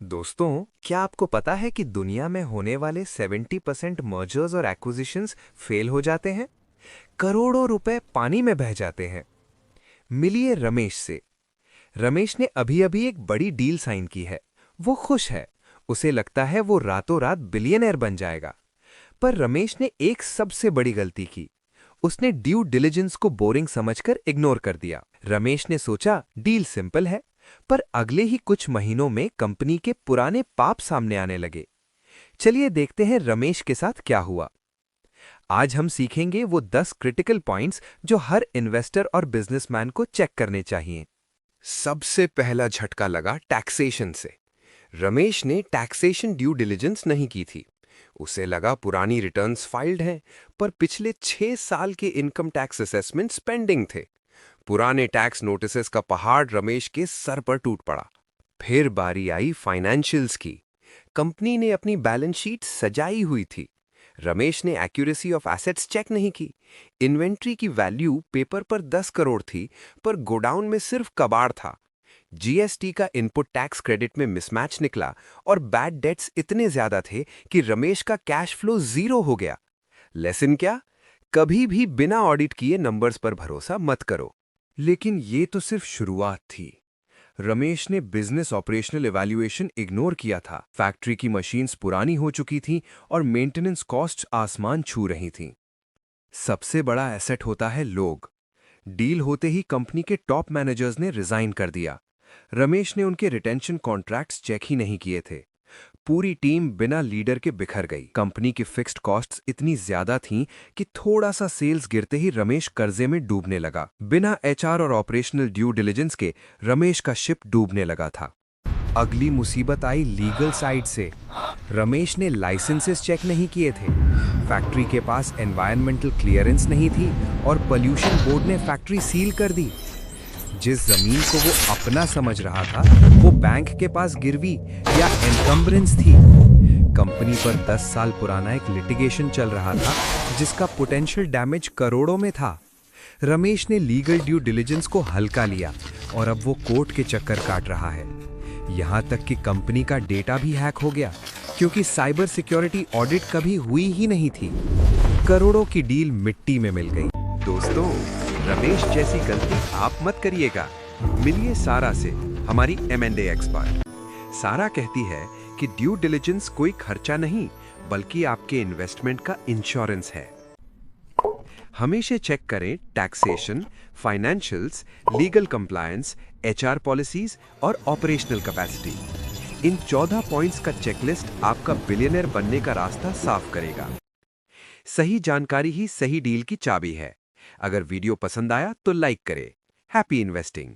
दोस्तों, क्या आपको पता है कि दुनिया में होने वाले 70% मर्जर्स और एक्विजिशंस फेल हो जाते हैं? करोड़ों रुपए पानी में बह जाते हैं। मिलिए रमेश से। रमेश ने अभी-अभी एक बड़ी डील साइन की है। वो खुश है। उसे लगता है वो रातों रात बिलियनर बन जाएगा। पर रमेश ने एक सबसे बड़ी गलती की। उसने ड्यू डिलिजेंस को बोरिंग समझकर इग्नोर कर दिया। रमेश ने सोचा डील सिंपल है, पर अगले ही कुछ महीनों में कंपनी के पुराने पाप सामने आने लगे। चलिए देखते हैं रमेश के साथ क्या हुआ। आज हम सीखेंगे वो 10 क्रिटिकल पॉइंट्स जो हर इन्वेस्टर और बिजनेसमैन को चेक करने चाहिए। सबसे पहला झटका लगा टैक्सेशन से। रमेश ने टैक्सेशन ड्यू डिलिजेंस नहीं की थी। उसे लगा पुरानी रिटर्न्स फाइल्ड हैं, पर पिछले 6 साल के इनकम टैक्स असेसमेंट्स पेंडिंग थे। पुराने टैक्स नोटिसेस का पहाड़ रमेश के सर पर टूट पड़ा। फिर बारी आई फाइनेंशियल्स की। कंपनी ने अपनी बैलेंस शीट सजाई हुई थी। रमेश ने एक्यूरेसी ऑफ एसेट्स चेक नहीं की। इन्वेंट्री की वैल्यू पेपर पर 10 करोड़ थी, पर गोडाउन में सिर्फ कबाड़ था। जीएसटी का इनपुट टैक्स क्रेडिट में मिसमैच निकला और बैड डेट्स इतने ज्यादा थे कि रमेश का कैश फ्लो जीरो हो गया। लेसन क्या? कभी भी बिना ऑडिट किए नंबर्स पर भरोसा मत करो। लेकिन ये तो सिर्फ शुरुआत थी। रमेश ने बिजनेस ऑपरेशनल इवैल्यूएशन इग्नोर किया था। फैक्ट्री की मशीन्स पुरानी हो चुकी थीं और मेंटेनेंस कॉस्ट आसमान छू रही थीं। सबसे बड़ा एसेट होता है लोग। डील होते ही कंपनी के टॉप मैनेजर्स ने रिजाइन कर दिया। रमेश ने उनके रिटेंशन कॉन्ट्रैक्ट्स चेक ही नहीं किए थे। पूरी टीम बिना लीडर के बिखर गई। कंपनी की फिक्स्ड कॉस्ट्स इतनी ज्यादा थीं कि थोड़ा सा सेल्स गिरते ही रमेश कर्जे में डूबने लगा। बिना एचआर और ऑपरेशनल ड्यू डिलिजेंस के रमेश का शिप डूबने लगा था। अगली मुसीबत आई लीगल साइड से। रमेश ने लाइसेंसेस चेक नहीं किए थे। फैक्ट्री के पास एनवायरमेंटल क्लियरेंस नहीं थी और पोल्यूशन बोर्ड ने फैक्ट्री सील कर दी। जिस जमीन को वो अपना समझ रहा था, वो बैंक के पास गिरवी या एनकम्बरेंस थी। कंपनी पर 10 साल पुराना एक लिटिगेशन चल रहा था, जिसका पोटेंशियल डैमेज करोड़ों में था। रमेश ने लीगल ड्यू डिलिजेंस को हल्का लिया और अब वो कोर्ट के चक्कर काट रहा है। यहां तक कि कंपनी का डेटा भी हैक हो गया, क्योंकि साइबर सिक्योरिटी ऑडिट कभी हुई ही नहीं थी। करोड़ों की डील मिट्टी में मिल गई। दोस्तों, रमेश जैसी गलती आप मत करिएगा। मिलिए सारा से, हमारी M&A एक्सपर्ट। सारा कहती है कि ड्यू डिलिजेंस कोई खर्चा नहीं, बल्कि आपके इन्वेस्टमेंट का इंश्योरेंस है। हमेशा चेक करें taxation, financials, legal compliance, HR policies और ऑपरेशनल कैपेसिटी। इन 14 पॉइंट्स का चेकलिस्ट आपका बिलियनर बनने का रास्ता साफ करेगा। सही जानकारी ही सही डील की चाबी है। अगर वीडियो पसंद आया तो लाइक करें। Happy investing.